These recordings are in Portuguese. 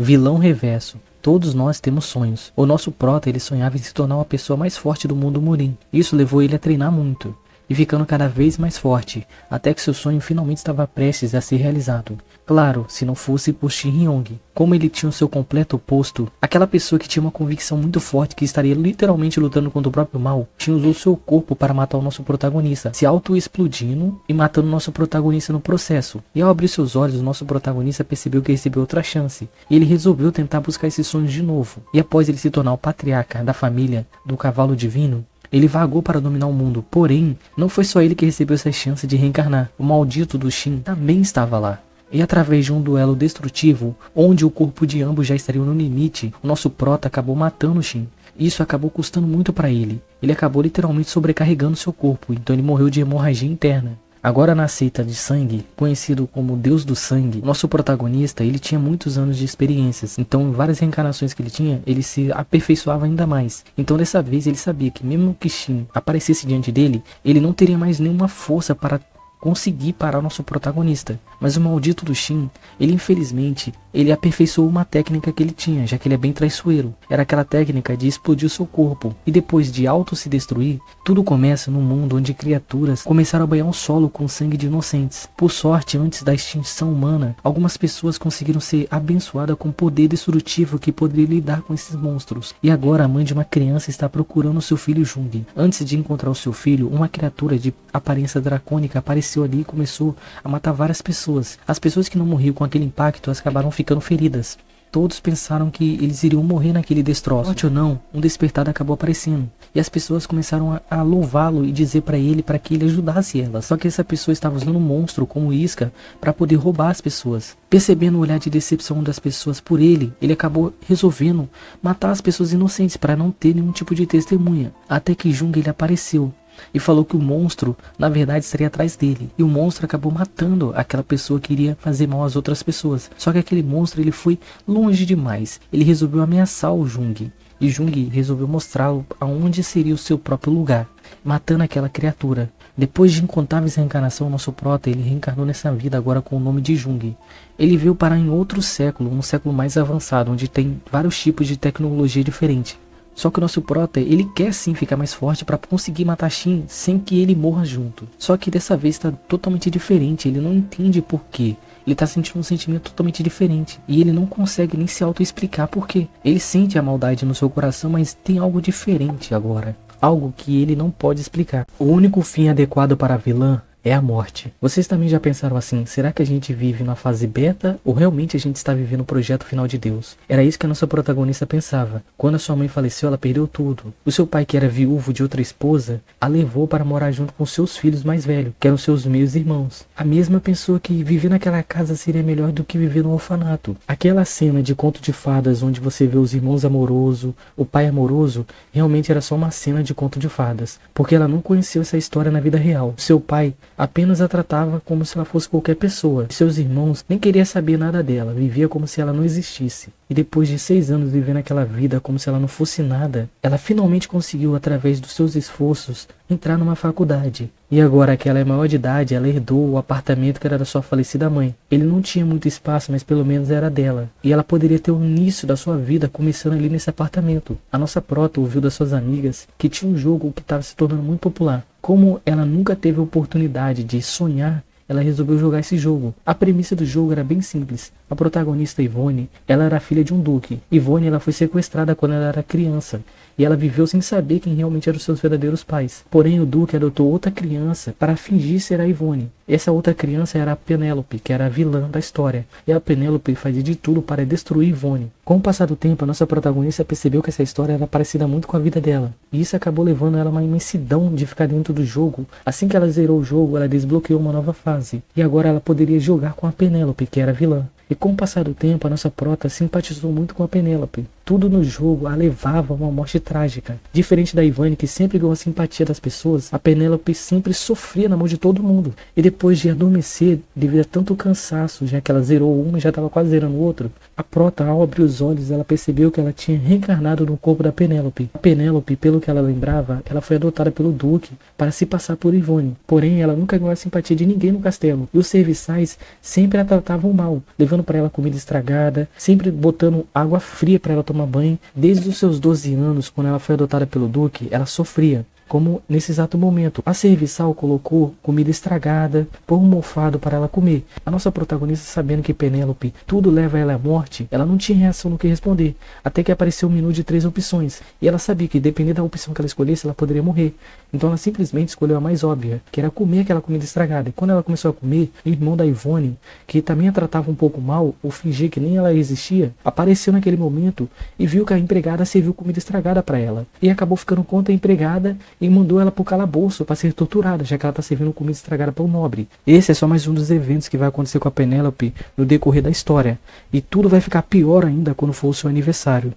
Vilão reverso. Todos nós temos sonhos. O nosso prota, ele sonhava em se tornar uma pessoa mais forte do mundo Murin. Isso levou ele a treinar muito, e ficando cada vez mais forte, até que seu sonho finalmente estava prestes a ser realizado. Claro, se não fosse por Shin Hyung. Como ele tinha o seu completo oposto, aquela pessoa que tinha uma convicção muito forte que estaria literalmente lutando contra o próprio mal, Shin usou seu corpo para matar o nosso protagonista, se auto-explodindo e matando o nosso protagonista no processo. E ao abrir seus olhos, o nosso protagonista percebeu que recebeu outra chance, e ele resolveu tentar buscar esses sonhos de novo. E após ele se tornar o patriarca da família do cavalo divino, ele vagou para dominar o mundo, porém, não foi só ele que recebeu essa chance de reencarnar. O maldito do Shin também estava lá. E através de um duelo destrutivo, onde o corpo de ambos já estariam no limite, o nosso prota acabou matando o Shin. Isso acabou custando muito para ele. Ele acabou literalmente sobrecarregando seu corpo, então ele morreu de hemorragia interna. Agora na seita de sangue, conhecido como Deus do Sangue, nosso protagonista, ele tinha muitos anos de experiências, então várias reencarnações que ele tinha, ele se aperfeiçoava ainda mais. Então dessa vez ele sabia que mesmo que Shin aparecesse diante dele, ele não teria mais nenhuma força para conseguir parar o nosso protagonista. Mas o maldito do Shin, ele infelizmente, ele aperfeiçoou uma técnica que ele tinha, já que ele é bem traiçoeiro. Era aquela técnica de explodir o seu corpo. E depois de auto se destruir, tudo começa num mundo onde criaturas começaram a banhar o solo com sangue de inocentes. Por sorte, antes da extinção humana, algumas pessoas conseguiram ser abençoadas com poder destrutivo que poderia lidar com esses monstros. E agora a mãe de uma criança está procurando seu filho Jung. Antes de encontrar o seu filho, uma criatura de aparência dracônica apareceu ali e começou a matar várias pessoas. As pessoas que não morriam com aquele impacto acabaram ficando feridas. Todos pensaram que eles iriam morrer naquele destroço. Sorte ou não, um despertado acabou aparecendo. E as pessoas começaram a louvá-lo e dizer para ele para que ele ajudasse elas. Só que essa pessoa estava usando um monstro como isca para poder roubar as pessoas. Percebendo o olhar de decepção das pessoas por ele, ele acabou resolvendo matar as pessoas inocentes para não ter nenhum tipo de testemunha. Até que Jung ele apareceu e falou que o monstro, na verdade, estaria atrás dele. E o monstro acabou matando aquela pessoa que iria fazer mal às outras pessoas. Só que aquele monstro, ele foi longe demais. Ele resolveu ameaçar o Jung. E Jung resolveu mostrá-lo aonde seria o seu próprio lugar, matando aquela criatura. Depois de incontáveis reencarnações, o nosso prota, ele reencarnou nessa vida agora com o nome de Jung. Ele veio parar em outro século, um século mais avançado, onde tem vários tipos de tecnologia diferente. Só que o nosso prota, ele quer sim ficar mais forte para conseguir matar Shin sem que ele morra junto. Só que dessa vez está totalmente diferente, ele não entende por quê. Ele está sentindo um sentimento totalmente diferente. E ele não consegue nem se auto-explicar por quê. Ele sente a maldade no seu coração, mas tem algo diferente agora. Algo que ele não pode explicar. O único fim adequado para a vilã é a morte. Vocês também já pensaram assim, será que a gente vive na fase beta ou realmente a gente está vivendo o projeto final de Deus? Era isso que a nossa protagonista pensava. Quando a sua mãe faleceu, ela perdeu tudo. O seu pai, que era viúvo de outra esposa, a levou para morar junto com seus filhos mais velhos, que eram seus meios irmãos. A mesma pensou que viver naquela casa seria melhor do que viver no orfanato. Aquela cena de conto de fadas onde você vê os irmãos amorosos, o pai amoroso, realmente era só uma cena de conto de fadas, porque ela não conheceu essa história na vida real. Seu pai apenas a tratava como se ela fosse qualquer pessoa. Seus irmãos nem queriam saber nada dela, vivia como se ela não existisse. E depois de 6 anos vivendo aquela vida como se ela não fosse nada, ela finalmente conseguiu, através dos seus esforços, entrar numa faculdade. E agora que ela é maior de idade, ela herdou o apartamento que era da sua falecida mãe. Ele não tinha muito espaço, mas pelo menos era dela. E ela poderia ter o início da sua vida começando ali nesse apartamento. A nossa prota ouviu das suas amigas que tinha um jogo que estava se tornando muito popular. Como ela nunca teve a oportunidade de sonhar, ela resolveu jogar esse jogo. A premissa do jogo era bem simples. A protagonista Yvonne, ela era filha de um duque. Yvonne, ela foi sequestrada quando ela era criança. E ela viveu sem saber quem realmente eram os seus verdadeiros pais. Porém, o duque adotou outra criança para fingir ser a Yvonne. Essa outra criança era a Penélope, que era a vilã da história. E a Penélope fazia de tudo para destruir Yvonne. Com o passar do tempo, a nossa protagonista percebeu que essa história era parecida muito com a vida dela. E isso acabou levando ela a uma imensidão de ficar dentro do jogo. Assim que ela zerou o jogo, ela desbloqueou uma nova fase. E agora ela poderia jogar com a Penélope, que era a vilã. E com o passar do tempo, a nossa prota simpatizou muito com a Penélope. tudo no jogo a levava a uma morte trágica. Diferente da Ivane, que sempre ganhou a simpatia das pessoas, a Penélope sempre sofria na mão de todo mundo. E depois de adormecer, devido a tanto cansaço, já que ela zerou uma e já estava quase zerando o outro, a Prota, ao abrir os olhos, ela percebeu que ela tinha reencarnado no corpo da Penélope. A Penélope, pelo que ela lembrava, ela foi adotada pelo Duque para se passar por Ivone. Porém, ela nunca ganhou a simpatia de ninguém no castelo. E os serviçais sempre a tratavam mal, levando para ela comida estragada, sempre botando água fria para ela tomar banho. Desde os seus 12 anos, quando ela foi adotada pelo Duque, ela sofria. Como nesse exato momento, a serviçal colocou comida estragada, pão mofado para ela comer. A nossa protagonista, sabendo que Penélope tudo leva ela à morte, ela não tinha reação no que responder, até que apareceu um menu de 3 opções, e ela sabia que dependendo da opção que ela escolhesse, ela poderia morrer. Então ela simplesmente escolheu a mais óbvia, que era comer aquela comida estragada. E quando ela começou a comer, o irmão da Ivone, que também a tratava um pouco mal, ou fingir que nem ela existia, apareceu naquele momento e viu que a empregada serviu comida estragada para ela, e acabou ficando contra a empregada e mandou ela pro calabouço para ser torturada, já que ela tá servindo comida estragada para um nobre. Esse é só mais um dos eventos que vai acontecer com a Penélope no decorrer da história, e tudo vai ficar pior ainda quando for o seu aniversário.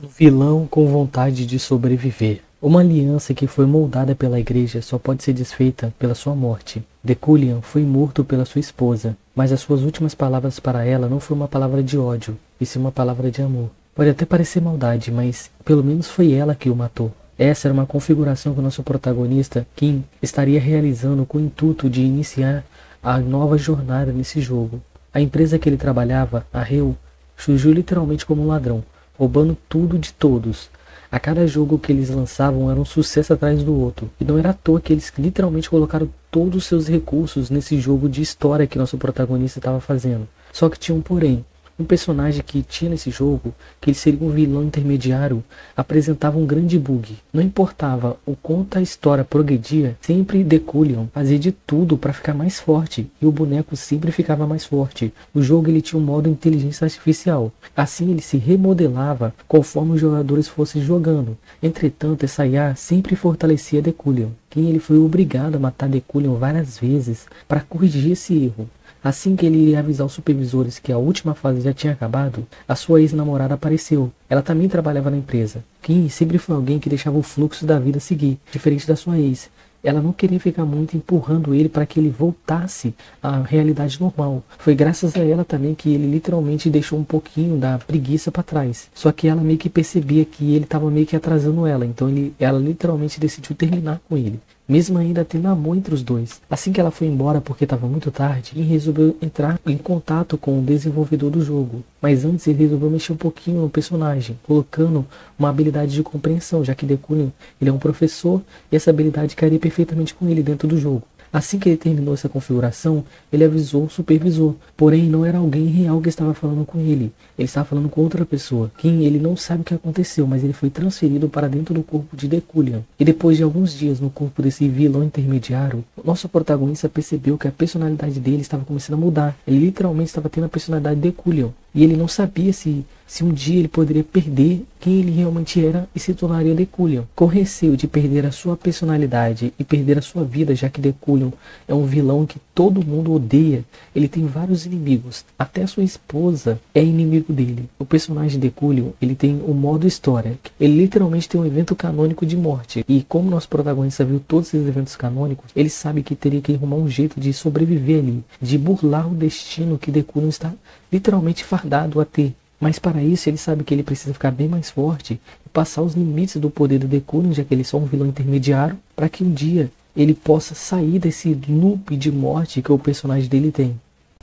Um vilão com vontade de sobreviver. Uma aliança que foi moldada pela igreja só pode ser desfeita pela sua morte. Deculian foi morto pela sua esposa, mas as suas últimas palavras para ela não foi uma palavra de ódio, e sim uma palavra de amor. Pode até parecer maldade, mas pelo menos foi ela que o matou. Essa era uma configuração que o nosso protagonista, Kim, estaria realizando com o intuito de iniciar a nova jornada nesse jogo. A empresa que ele trabalhava, a Reu, surgiu literalmente como um ladrão, roubando tudo de todos. A cada jogo que eles lançavam era um sucesso atrás do outro, e não era à toa que eles literalmente colocaram todos os seus recursos nesse jogo de história que nosso protagonista estava fazendo. Só que tinha um porém. Um personagem que tinha nesse jogo, que ele seria um vilão intermediário, apresentava um grande bug. Não importava o quanto a história progredia, sempre Deculion fazia de tudo para ficar mais forte, e o boneco sempre ficava mais forte. O jogo ele tinha um modo inteligência artificial, assim ele se remodelava conforme os jogadores fossem jogando. Entretanto, essa IA sempre fortalecia Deculion, quem ele foi obrigado a matar Deculion várias vezes para corrigir esse erro. Assim que ele iria avisar os supervisores que a última fase já tinha acabado, a sua ex-namorada apareceu. Ela também trabalhava na empresa. Kim sempre foi alguém que deixava o fluxo da vida seguir, diferente da sua ex. Ela não queria ficar muito empurrando ele para que ele voltasse à realidade normal. Foi graças a ela também que ele literalmente deixou um pouquinho da preguiça para trás. Só que ela meio que percebia que ele estava meio que atrasando ela, então ela literalmente decidiu terminar com ele, mesmo ainda tendo amor entre os dois. Assim que ela foi embora porque estava muito tarde, ele resolveu entrar em contato com o desenvolvedor do jogo. Mas antes ele resolveu mexer um pouquinho no personagem, colocando uma habilidade de compreensão, já que Deculion ele é um professor e essa habilidade cairia perfeitamente com ele dentro do jogo. Assim que ele terminou essa configuração, ele avisou o supervisor, porém não era alguém real que estava falando com ele, ele estava falando com outra pessoa, quem ele não sabe o que aconteceu, mas ele foi transferido para dentro do corpo de Deculion. E depois de alguns dias no corpo desse vilão intermediário, nosso protagonista percebeu que a personalidade dele estava começando a mudar, ele literalmente estava tendo a personalidade de Deculion, e ele não sabia se um dia ele poderia perder quem ele realmente era e se tornaria Deculion. Com receio de perder a sua personalidade e perder a sua vida, já que Deculion é um vilão que todo mundo odeia, ele tem vários inimigos, até sua esposa é inimigo dele. O personagem Deculion, ele tem o modo história, ele literalmente tem um evento canônico de morte, e como nosso protagonista viu todos esses eventos canônicos, ele sabe que teria que arrumar um jeito de sobreviver ali, de burlar o destino que Deculion está literalmente fardado a ter. Mas para isso ele sabe que ele precisa ficar bem mais forte e passar os limites do poder do Deculion, já que ele é só um vilão intermediário, para que um dia ele possa sair desse loop de morte que o personagem dele tem.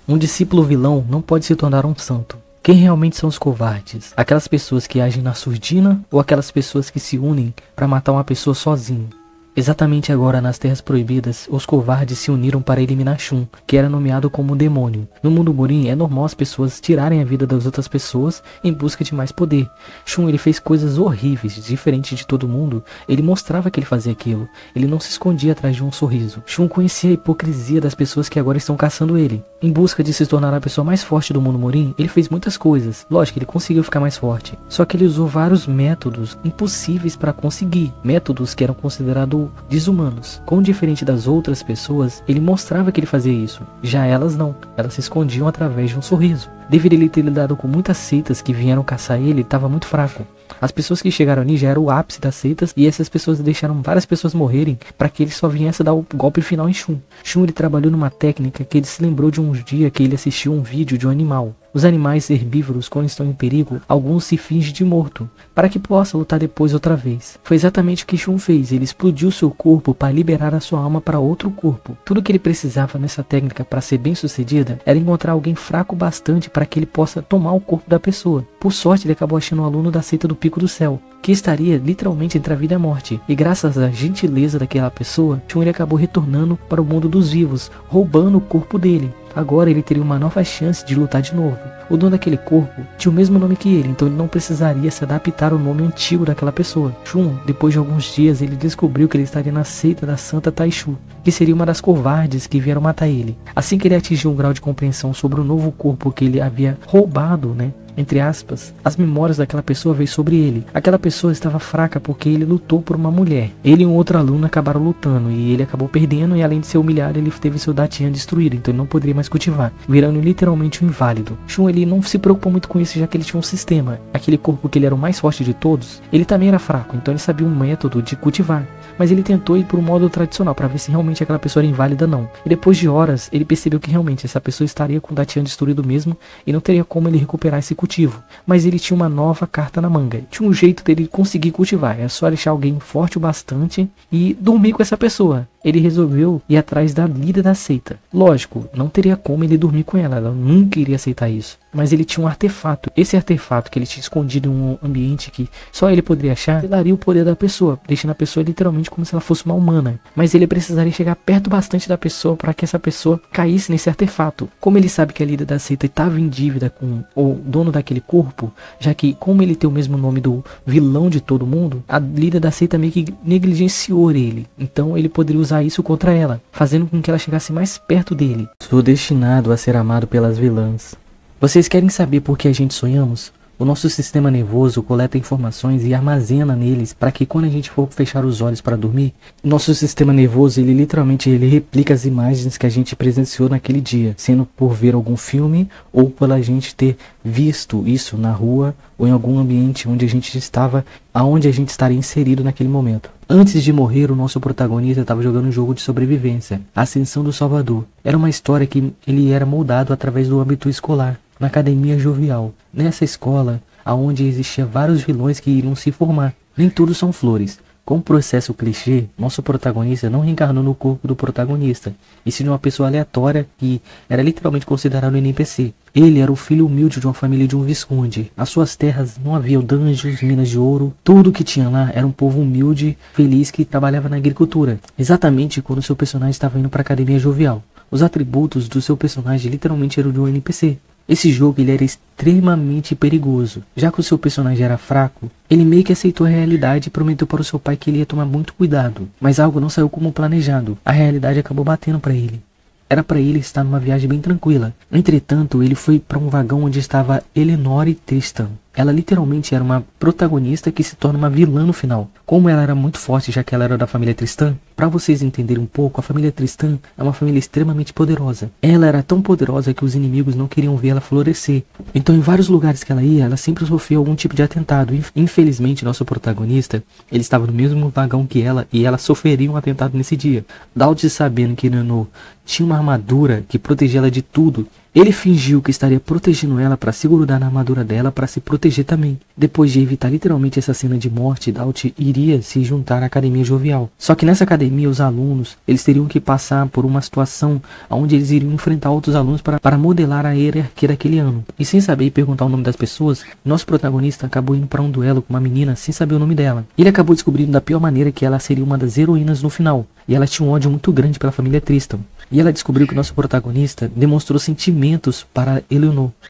Um discípulo vilão não pode se tornar um santo. Quem realmente são os covardes? Aquelas pessoas que agem na surdina ou aquelas pessoas que se unem para matar uma pessoa sozinho? Exatamente agora, nas Terras Proibidas, os covardes se uniram para eliminar Shun, que era nomeado como um demônio. No mundo Murin, é normal as pessoas tirarem a vida das outras pessoas em busca de mais poder. Shun, ele fez coisas horríveis, diferente de todo mundo, ele mostrava que ele fazia aquilo. Ele não se escondia atrás de um sorriso. Shun conhecia a hipocrisia das pessoas que agora estão caçando ele. Em busca de se tornar a pessoa mais forte do mundo Murin, ele fez muitas coisas. Lógico, ele conseguiu ficar mais forte. Só que ele usou vários métodos impossíveis para conseguir. Métodos que eram considerados desumanos. Como diferente das outras pessoas, ele mostrava que ele fazia isso. Já elas não. Elas se escondiam através de um sorriso. Devido a ele ter lidado com muitas seitas que vieram caçar ele estava muito fraco. As pessoas que chegaram ali já eram o ápice das seitas e essas pessoas deixaram várias pessoas morrerem para que ele só viesse dar o golpe final em Shun. Shun ele trabalhou numa técnica que ele se lembrou de um dia que ele assistiu um vídeo de um animal. Os animais herbívoros, quando estão em perigo, alguns se fingem de morto, para que possa lutar depois outra vez. Foi exatamente o que Shun fez, ele explodiu seu corpo para liberar a sua alma para outro corpo. Tudo que ele precisava nessa técnica para ser bem sucedida era encontrar alguém fraco bastante para que ele possa tomar o corpo da pessoa. Por sorte ele acabou achando um aluno da seita do Pico do Céu, que estaria literalmente entre a vida e a morte, e graças à gentileza daquela pessoa, Shun ele acabou retornando para o mundo dos vivos, roubando o corpo dele. Agora ele teria uma nova chance de lutar de novo. O dono daquele corpo tinha o mesmo nome que ele, então ele não precisaria se adaptar ao nome antigo daquela pessoa. Shun, depois de alguns dias, ele descobriu que ele estaria na seita da Santa Taishu, que seria uma das covardes que vieram matar ele. Assim que ele atingiu um grau de compreensão sobre o novo corpo que ele havia roubado, entre aspas, as memórias daquela pessoa veio sobre ele. Aquela pessoa estava fraca porque ele lutou por uma mulher. Ele e um outro aluno acabaram lutando e ele acabou perdendo, e além de ser humilhado, ele teve seu Datian destruído, então ele não poderia mais cultivar, virando literalmente um inválido. Shun ele não se preocupou muito com isso, já que ele tinha um sistema. Aquele corpo que ele era o mais forte de todos, ele também era fraco, então ele sabia um método de cultivar. Mas ele tentou ir por um modo tradicional para ver se realmente aquela pessoa era inválida ou não. E depois de horas, ele percebeu que realmente essa pessoa estaria com o Datian destruído mesmo e não teria como ele recuperar esse cultivo. Mas ele tinha uma nova carta na manga. Tinha um jeito dele conseguir cultivar. É só deixar alguém forte o bastante e dormir com essa pessoa. Ele resolveu ir atrás da líder da seita. Lógico, não teria como ele dormir com ela. Ela nunca iria aceitar isso. Mas ele tinha um artefato. Esse artefato que ele tinha escondido em um ambiente que só ele poderia achar, daria o poder da pessoa, deixando a pessoa literalmente como se ela fosse uma humana. Mas ele precisaria chegar perto bastante da pessoa para que essa pessoa caísse nesse artefato. Como ele sabe que a líder da seita estava em dívida com o dono daquele corpo, já que como ele tem o mesmo nome do vilão de todo mundo, a líder da seita meio que negligenciou ele. Então ele poderia usar isso contra ela, fazendo com que ela chegasse mais perto dele. Sou destinado a ser amado pelas vilãs. Vocês querem saber por que a gente sonhamos? O nosso sistema nervoso coleta informações e armazena neles para que quando a gente for fechar os olhos para dormir, nosso sistema nervoso ele literalmente replica as imagens que a gente presenciou naquele dia, sendo por ver algum filme ou pela gente ter visto isso na rua ou em algum ambiente onde a gente estava, aonde a gente estaria inserido naquele momento. Antes de morrer, o nosso protagonista estava jogando um jogo de sobrevivência, a Ascensão do Salvador. Era uma história que ele era moldado através do âmbito escolar, na Academia Jovial. Nessa escola, aonde existia vários vilões que iriam se formar. Nem todos são flores. Com o processo clichê, nosso protagonista não reencarnou no corpo do protagonista, e sim de uma pessoa aleatória que era literalmente considerado um NPC. Ele era o filho humilde de uma família de um visconde. As suas terras não havia dungeons, minas de ouro. Tudo que tinha lá era um povo humilde, feliz, que trabalhava na agricultura. Exatamente quando seu personagem estava indo para a Academia Jovial. Os atributos do seu personagem literalmente eram de um NPC. Esse jogo ele era extremamente perigoso. Já que o seu personagem era fraco, ele meio que aceitou a realidade e prometeu para o seu pai que ele ia tomar muito cuidado. Mas algo não saiu como planejado. A realidade acabou batendo para ele. Era para ele estar numa viagem bem tranquila. Entretanto, ele foi para um vagão onde estava Eleanor Tristan. Ela literalmente era uma protagonista que se torna uma vilã no final. Como ela era muito forte, já que ela era da família Tristan, para vocês entenderem um pouco, a família Tristan é uma família extremamente poderosa. Ela era tão poderosa que os inimigos não queriam ver ela florescer. Então em vários lugares que ela ia, ela sempre sofreu algum tipo de atentado. Infelizmente, nosso protagonista, ele estava no mesmo vagão que ela e ela sofreria um atentado nesse dia. Dalton, sabendo que Eleanor tinha uma armadura que protegia ela de tudo, ele fingiu que estaria protegendo ela para se grudar na armadura dela para se proteger também. Depois de evitar literalmente essa cena de morte, Dalton iria se juntar à Academia Jovial. Só que nessa academia os alunos, eles teriam que passar por uma situação onde eles iriam enfrentar outros alunos para modelar a hierarquia daquele ano. E sem saber perguntar o nome das pessoas, nosso protagonista acabou indo para um duelo com uma menina sem saber o nome dela. Ele acabou descobrindo da pior maneira que ela seria uma das heroínas no final. E ela tinha um ódio muito grande pela família Tristan. E ela descobriu que o nosso protagonista demonstrou sentimentos para Eleanor.